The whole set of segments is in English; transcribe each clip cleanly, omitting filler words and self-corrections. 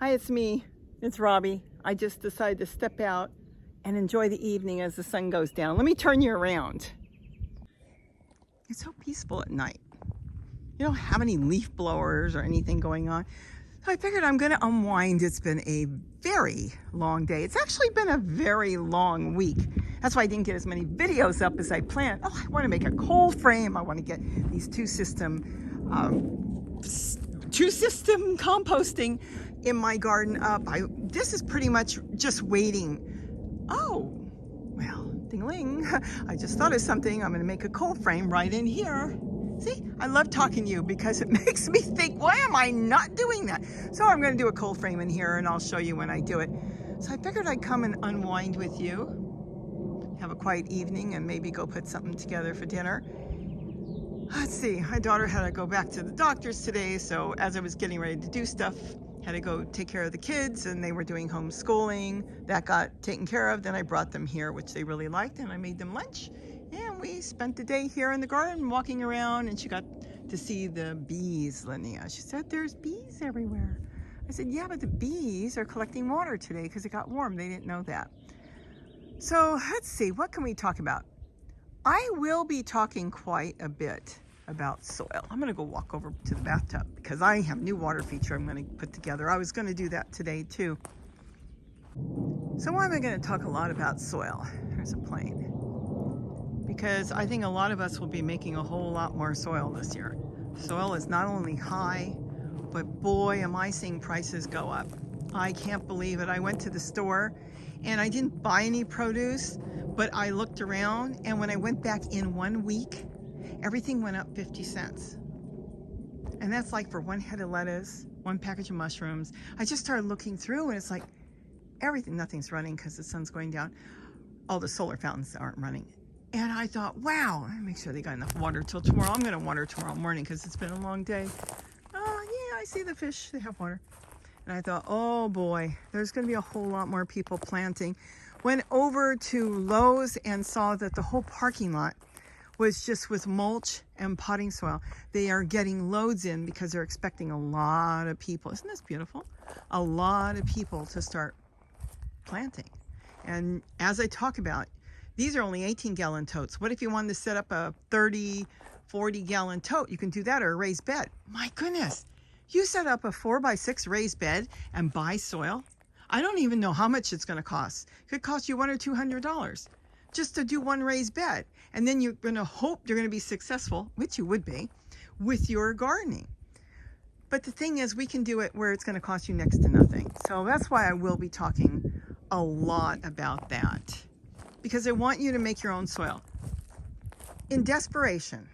Hi, it's me. It's Robbie. I just decided to step out and enjoy the evening as the sun goes down. Let me turn you around. It's so peaceful at night. You don't have any leaf blowers or anything going on. So I figured I'm going to unwind. It's been a very long day. It's actually been a very long week. That's why I didn't get as many videos up as I planned. Oh, I want to make a cold frame. I want to get these two-system composting in my garden up. This is pretty much just waiting. Oh, well, ding-ling. I just thought of something. I'm going to make a cold frame right in here. See, I love talking to you because it makes me think, why am I not doing that? So I'm going to do a cold frame in here and I'll show you when I do it. So I figured I'd come and unwind with you, have a quiet evening, and maybe go put something together for dinner. Let's see, my daughter had to go back to the doctor's today, so as I was getting ready to do stuff, had to go take care of the kids, and they were doing homeschooling. That got taken care of. Then I brought them here, which they really liked, and I made them lunch. And we spent the day here in the garden walking around, and she got to see the bees, Linnea. She said, there's bees everywhere. I said, yeah, but the bees are collecting water today because it got warm. They didn't know that. So let's see, what can we talk about? I will be talking quite a bit about soil. I'm going to go walk over to the bathtub because I have a new water feature I'm going to put together. I was going to do that today too. So why am I going to talk a lot about soil? There's a plane. Because I think a lot of us will be making a whole lot more soil this year. Soil is not only high, but boy, am I seeing prices go up. I can't believe it. I went to the store and I didn't buy any produce, but I looked around, and when I went back in 1 week, everything went up 50 cents. And that's like for one head of lettuce, one package of mushrooms. I just started looking through and it's like everything, nothing's running because the sun's going down. All the solar fountains aren't running. And I thought, wow, make sure they got enough water till tomorrow. I'm going to water tomorrow morning because it's been a long day. Oh, yeah, I see the fish. They have water. And I thought, oh boy, there's going to be a whole lot more people planting. Went over to Lowe's and saw that the whole parking lot was just with mulch and potting soil. They are getting loads in because they're expecting a lot of people. Isn't this beautiful? A lot of people to start planting. And as I talk about, these are only 18-gallon totes. What if you wanted to set up a 30, 40-gallon tote? You can do that, or a raised bed. My goodness, you set up a 4x6 raised bed and buy soil. I don't even know how much it's going to cost. It could cost you $100 or $200 just to do one raised bed. And then you're going to hope you're going to be successful, which you would be, with your gardening. But the thing is, we can do it where it's going to cost you next to nothing. So that's why I will be talking a lot about that, because I want you to make your own soil. In desperation,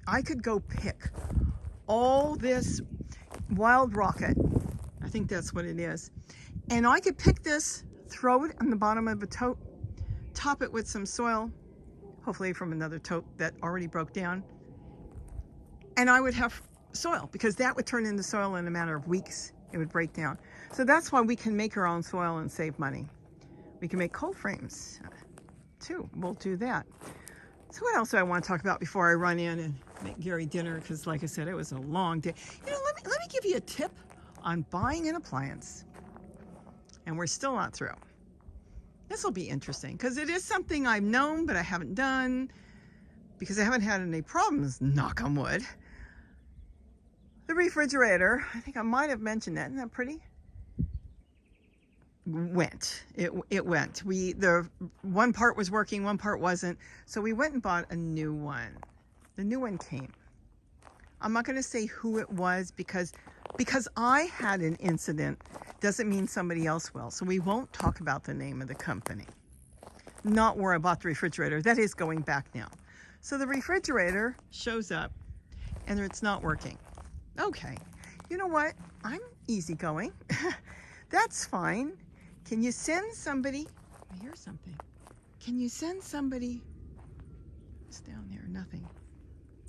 I could go pick all this wild rocket. I think that's what it is. And I could pick this, throw it on the bottom of a tote, top it with some soil, hopefully from another tote that already broke down, and I would have soil, because that would turn into soil in a matter of weeks. It would break down. So that's why we can make our own soil and save money. We can make cold frames too. We'll do that. So what else do I want to talk about before I run in and make Gary dinner? Because like I said, it was a long day. You know, let me give you a tip on buying an appliance. And we're still not through. This will be interesting because it is something I've known, but I haven't done because I haven't had any problems, knock on wood. The refrigerator, I think I might have mentioned that. Isn't that pretty? It went. The one part was working, one part wasn't. So we went and bought a new one. The new one came. I'm not going to say who it was because I had an incident doesn't mean somebody else will. So we won't talk about the name of the company. Not where I bought the refrigerator. That is going back now. So the refrigerator shows up and it's not working. Okay. You know what? I'm easygoing. That's fine. Can you send somebody? I hear something. Can you send somebody? It's down there. Nothing.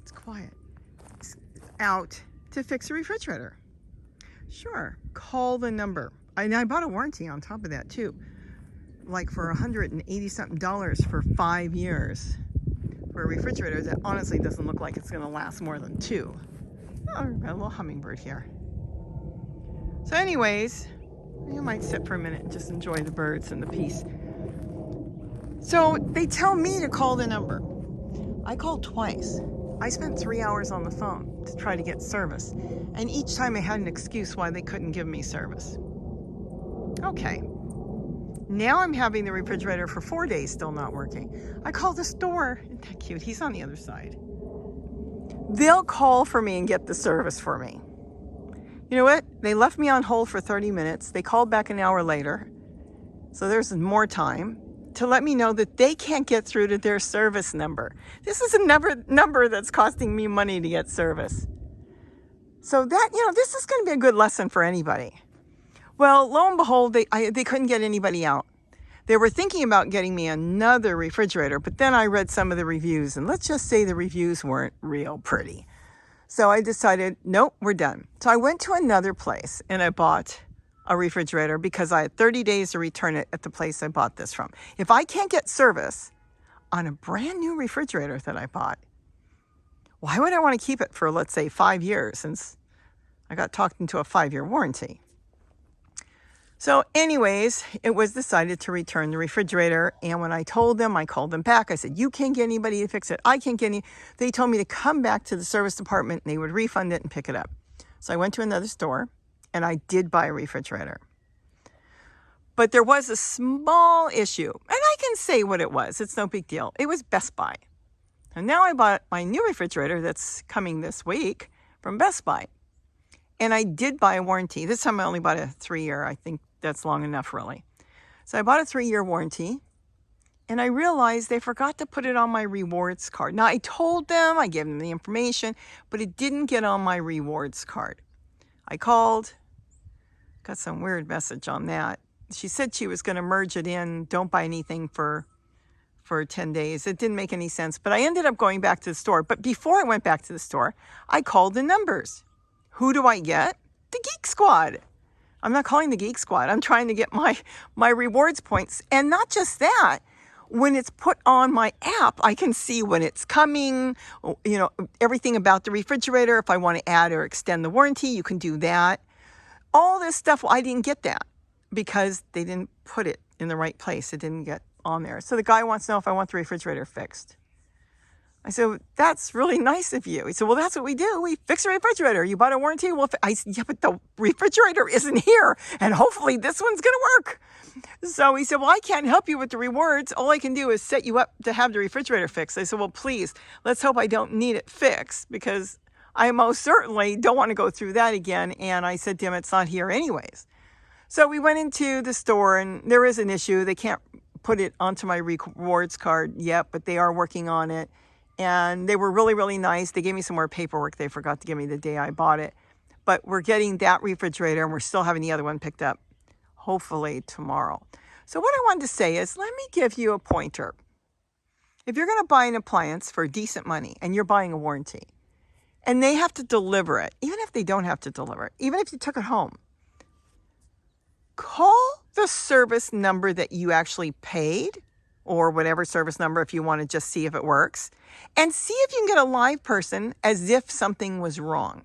It's quiet. It's out to fix a refrigerator. Sure, call the number. I bought a warranty on top of that too, like for $180 something for 5 years for a refrigerator that honestly doesn't look like it's going to last more than 2. Oh, got a little hummingbird here. So anyways, You might sit for a minute and just enjoy the birds and the peace. So they tell me to call the number. I called twice. I spent 3 hours on the phone to try to get service. And each time I had an excuse why they couldn't give me service. Okay. Now I'm having the refrigerator for 4 days still not working. I called the store. Isn't that cute? He's on the other side. They'll call for me and get the service for me. You know what? They left me on hold for 30 minutes. They called back an hour later. So there's more time to let me know that they can't get through to their service number. This is a number that's costing me money to get service. So that, this is going to be a good lesson for anybody. Well, lo and behold, they couldn't get anybody out. They were thinking about getting me another refrigerator, but then I read some of the reviews, and let's just say the reviews weren't real pretty. So I decided, nope, we're done. So I went to another place and I bought a refrigerator because I had 30 days to return it at the place I bought this from. If I can't get service on a brand new refrigerator that I bought, why would I want to keep it for, let's say, 5 years, since I got talked into a 5-year warranty? So anyways, it was decided to return the refrigerator. And when I told them, I called them back. I said, you can't get anybody to fix it. I can't get any. They told me to come back to the service department and they would refund it and pick it up. So I went to another store and I did buy a refrigerator. But there was a small issue, and I can say what it was. It's no big deal. It was Best Buy. And now I bought my new refrigerator that's coming this week from Best Buy. And I did buy a warranty. This time I only bought a 3-year. I think that's long enough, really. So I bought a 3-year warranty, and I realized they forgot to put it on my rewards card. Now, I told them, I gave them the information, but it didn't get on my rewards card. I called, got some weird message on that. She said she was going to merge it in, don't buy anything for 10 days. It didn't make any sense, but I ended up going back to the store. But before I went back to the store, I called the numbers. Who do I get? The Geek Squad. I'm not calling the Geek Squad. I'm trying to get my rewards points. And not just that, when it's put on my app, I can see when it's coming, everything about the refrigerator. If I want to add or extend the warranty, you can do that. All this stuff, well, I didn't get that because they didn't put it in the right place. It didn't get on there. So the guy wants to know if I want the refrigerator fixed. I said, that's really nice of you. He said, well, that's what we do. We fix a refrigerator. You bought a warranty? Well, I said, yeah, but the refrigerator isn't here, and hopefully this one's going to work. So he said, well, I can't help you with the rewards. All I can do is set you up to have the refrigerator fixed. I said, well, please, let's hope I don't need it fixed, because I most certainly don't want to go through that again. And I said to him, it's not here anyways. So we went into the store, and there is an issue. They can't put it onto my rewards card yet, but they are working on it. And they were really, really nice. They gave me some more paperwork they forgot to give me the day I bought it. But we're getting that refrigerator, and we're still having the other one picked up, hopefully tomorrow. So what I wanted to say is, let me give you a pointer. If you're going to buy an appliance for decent money, and you're buying a warranty, and they have to deliver it, even if they don't have to deliver it, even if you took it home, call the service number that you actually paid, or whatever service number if you want to just see if it works, and see if you can get a live person as if something was wrong.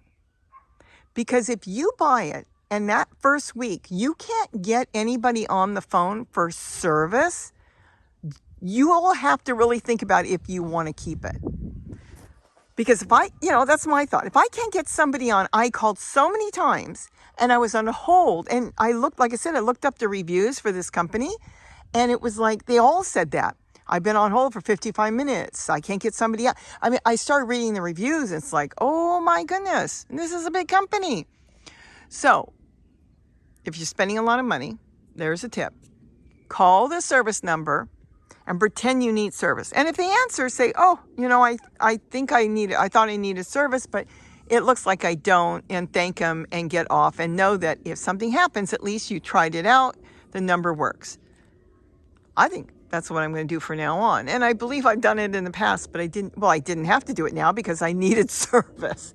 Because if you buy it and that first week you can't get anybody on the phone for service, you all have to really think about if you want to keep it. Because if that's my thought. If I can't get somebody on, I called so many times and I was on hold, and I looked up the reviews for this company, and it was like, they all said that. I've been on hold for 55 minutes. I can't get somebody out. I mean, I started reading the reviews, and it's like, oh my goodness, this is a big company. So if you're spending a lot of money, there's a tip. Call the service number and pretend you need service. And if they answer, say, oh, I think I thought I needed service, but it looks like I don't, and thank them and get off, and know that if something happens, at least you tried it out, the number works. I think that's what I'm going to do for now on. And I believe I've done it in the past, but I didn't have to do it now because I needed service.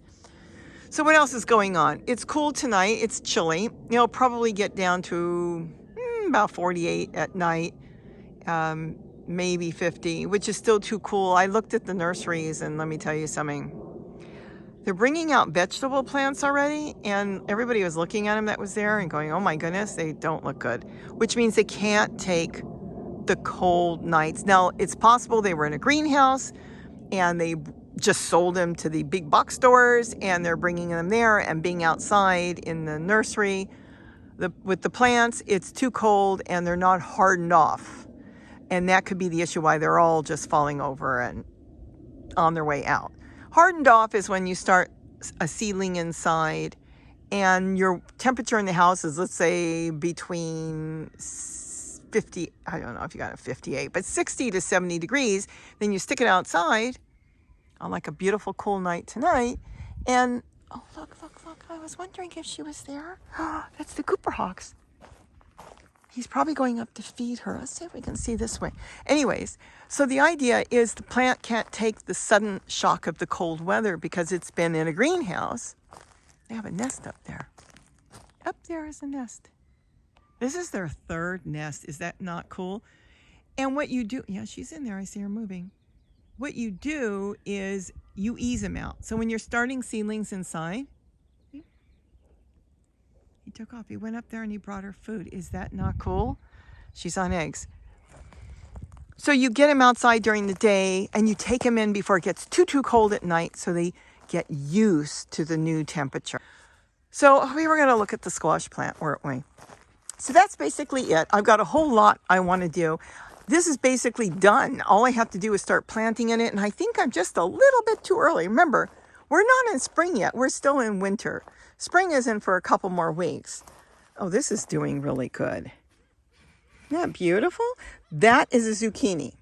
So what else is going on? It's cool tonight. It's chilly. It'll probably get down to about 48 at night, maybe 50, which is still too cool. I looked at the nurseries, and let me tell you something. They're bringing out vegetable plants already, and everybody was looking at them that was there and going, oh my goodness, they don't look good, which means they can't take the cold nights. Now, it's possible they were in a greenhouse and they just sold them to the big box stores, and they're bringing them there and being outside in the nursery with the plants, it's too cold and they're not hardened off. And that could be the issue why they're all just falling over and on their way out. Hardened off is when you start a seedling inside and your temperature in the house is, let's say, between 50, I don't know if you got a 58, but 60 to 70 degrees. Then you stick it outside on like a beautiful cool night tonight. And, oh, look. I was wondering if she was there. That's the Cooper Hawks. He's probably going up to feed her. Let's see if we can see this way. Anyways, so the idea is the plant can't take the sudden shock of the cold weather because it's been in a greenhouse. They have a nest up there. Up there is a nest. This is their third nest. Is that not cool? And what you do, yeah, she's in there. I see her moving. What you do is you ease them out. So when you're starting seedlings inside, he took off. He went up there and he brought her food. Is that not cool? She's on eggs. So you get them outside during the day and you take them in before it gets too cold at night so they get used to the new temperature. So we were going to look at the squash plant, weren't we? So that's basically it. I've got a whole lot I want to do. This is basically done. All I have to do is start planting in it. And I think I'm just a little bit too early. Remember, we're not in spring yet. We're still in winter. Spring is in for a couple more weeks. Oh, this is doing really good. Isn't that beautiful? That is a zucchini.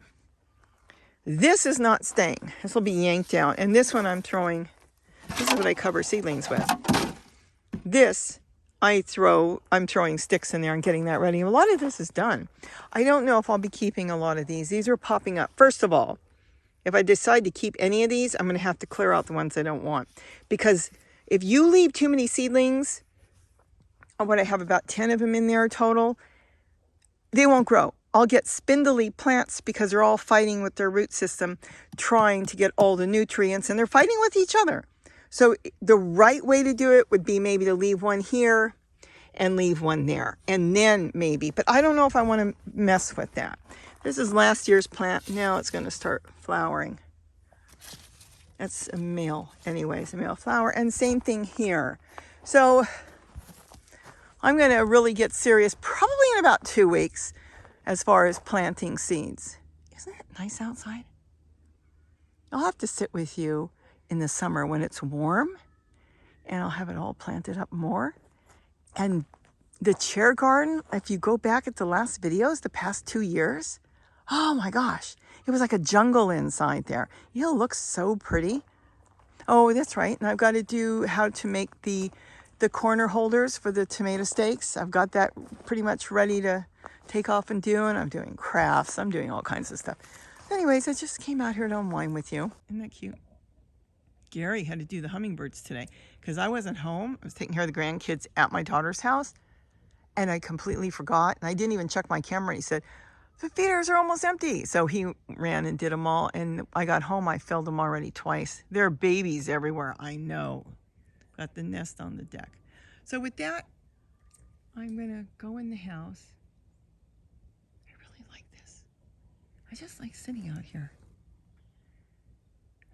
This is not staying. This will be yanked out. And this one I'm throwing, this is what I cover seedlings with. This I'm throwing sticks in there and getting that ready. A lot of this is done. I don't know if I'll be keeping a lot of these. These are popping up. First of all, if I decide to keep any of these, I'm going to have to clear out the ones I don't want. Because if you leave too many seedlings, I have about 10 of them in there total, they won't grow. I'll get spindly plants because they're all fighting with their root system, trying to get all the nutrients, and they're fighting with each other. So the right way to do it would be maybe to leave one here and leave one there. And then maybe, but I don't know if I want to mess with that. This is last year's plant. Now it's going to start flowering. That's a male, anyways, a male flower. And same thing here. So I'm going to really get serious probably in about 2 weeks as far as planting seeds. Isn't it nice outside? I'll have to sit with you in the summer when it's warm and I'll have it all planted up more. And the chair garden, if you go back at the last videos, the past 2 years, oh my gosh, it was like a jungle inside there. It looks so pretty. Oh, that's right. And I've got to do how to make the corner holders for the tomato stakes. I've got that pretty much ready to take off and do. And I'm doing crafts. I'm doing all kinds of stuff. Anyways, I just came out here to unwind with you. Isn't that cute? Gary had to do the hummingbirds today because I wasn't home. I was taking care of the grandkids at my daughter's house. And I completely forgot. And I didn't even check my camera. He said, the feeders are almost empty. So he ran and did them all. And I got home, I filled them already twice. There are babies everywhere. I know. Got the nest on the deck. So with that, I'm going to go in the house. I really like this. I just like sitting out here.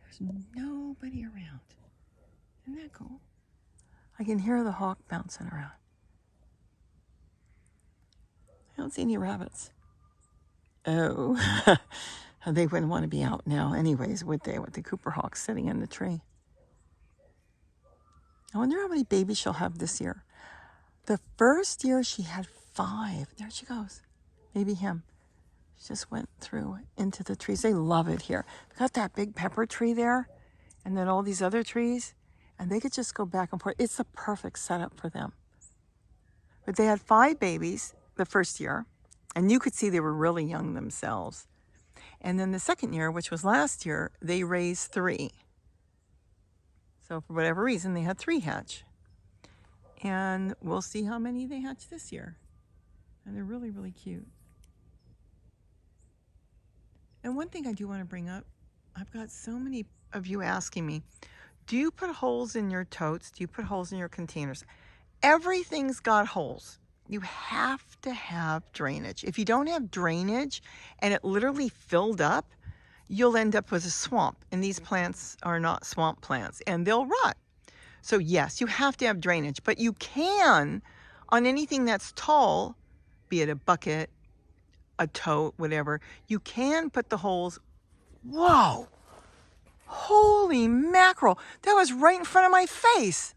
There's nobody around. Isn't that cool? I can hear the hawk bouncing around. I don't see any rabbits. Oh, they wouldn't want to be out now anyways, would they, with the Cooper Hawks sitting in the tree? I wonder how many babies she'll have this year. The first year she had 5. There she goes. Maybe him. She just went through into the trees. They love it here. They got that big pepper tree there and then all these other trees, and they could just go back and forth. It's the perfect setup for them. But they had 5 babies the first year. And you could see they were really young themselves. And then the second year, which was last year, they raised 3. So for whatever reason, they had 3 hatch. And we'll see how many they hatch this year. And they're really, really cute. And one thing I do want to bring up, I've got so many of you asking me, Do you put holes in your totes? Do you put holes in your containers? Everything's got holes. You have to have drainage. If you don't have drainage and it literally filled up, you'll end up with a swamp. And these plants are not swamp plants and they'll rot. So yes, you have to have drainage, but you can, on anything that's tall, be it a bucket, a tote, whatever, you can put the holes. Whoa, holy mackerel. That was right in front of my face.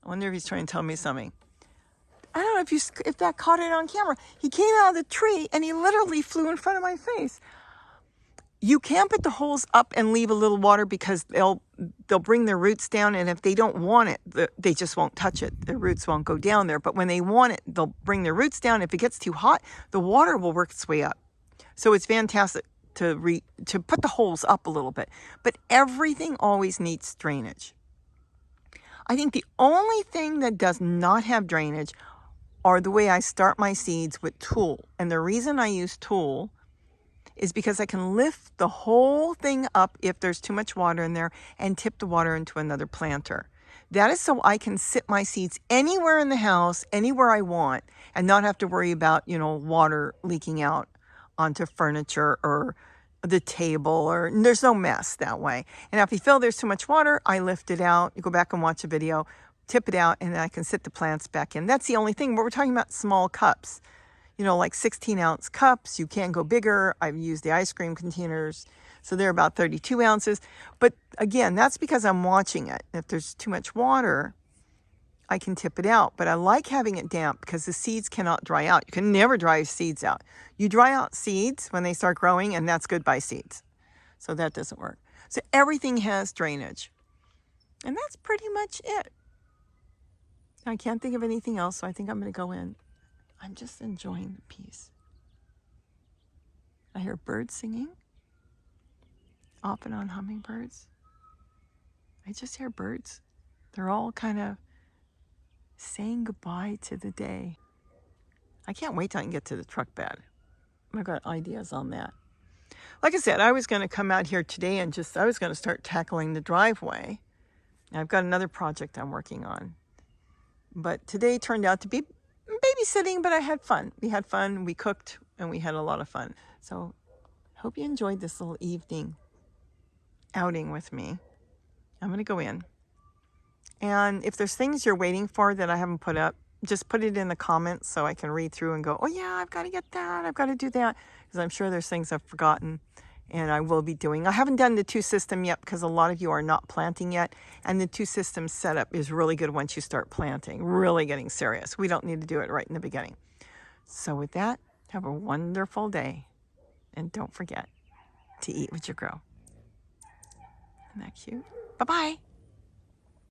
I wonder if he's trying to tell me something. I don't know if that caught it on camera. He came out of the tree and he literally flew in front of my face. You can put the holes up and leave a little water because they'll bring their roots down, and if they don't want it, they just won't touch it. Their roots won't go down there. But when they want it, they'll bring their roots down. If it gets too hot, the water will work its way up. So it's fantastic to put the holes up a little bit. But everything always needs drainage. I think the only thing that does not have drainage are the way I start my seeds with tulle. And the reason I use tulle is because I can lift the whole thing up if there's too much water in there and tip the water into another planter. That is so I can sit my seeds anywhere in the house, anywhere I want, and not have to worry about, water leaking out onto furniture or the table, or there's no mess that way. And if you feel there's too much water, I lift it out. You go back and watch a video, tip it out, and then I can sit the plants back in. That's the only thing. We're talking about small cups. Like 16-ounce cups. You can go bigger. I've used the ice cream containers, so they're about 32 ounces. But again, that's because I'm watching it. If there's too much water, I can tip it out. But I like having it damp because the seeds cannot dry out. You can never dry seeds out. You dry out seeds when they start growing, and that's goodbye seeds. So that doesn't work. So everything has drainage. And that's pretty much it. I can't think of anything else, so I think I'm going to go in. I'm just enjoying the peace. I hear birds singing, off and on hummingbirds. I just hear birds. They're all kind of saying goodbye to the day. I can't wait till I can get to the truck bed. I've got ideas on that. Like I said, I was going to come out here today and I was going to start tackling the driveway. I've got another project I'm working on. But today turned out to be babysitting, but I had fun. We had fun, we cooked, and we had a lot of fun. So hope you enjoyed this little evening outing with me. I'm going to go in. And if there's things you're waiting for that I haven't put up, just put it in the comments so I can read through and go, oh yeah, I've got to get that. I've got to do that. Because I'm sure there's things I've forgotten and I will be doing. I haven't done the 2-system yet because a lot of you are not planting yet. And the 2-system setup is really good once you start planting, really getting serious. We don't need to do it right in the beginning. So with that, have a wonderful day. And don't forget to eat what you grow. Isn't that cute? Bye-bye.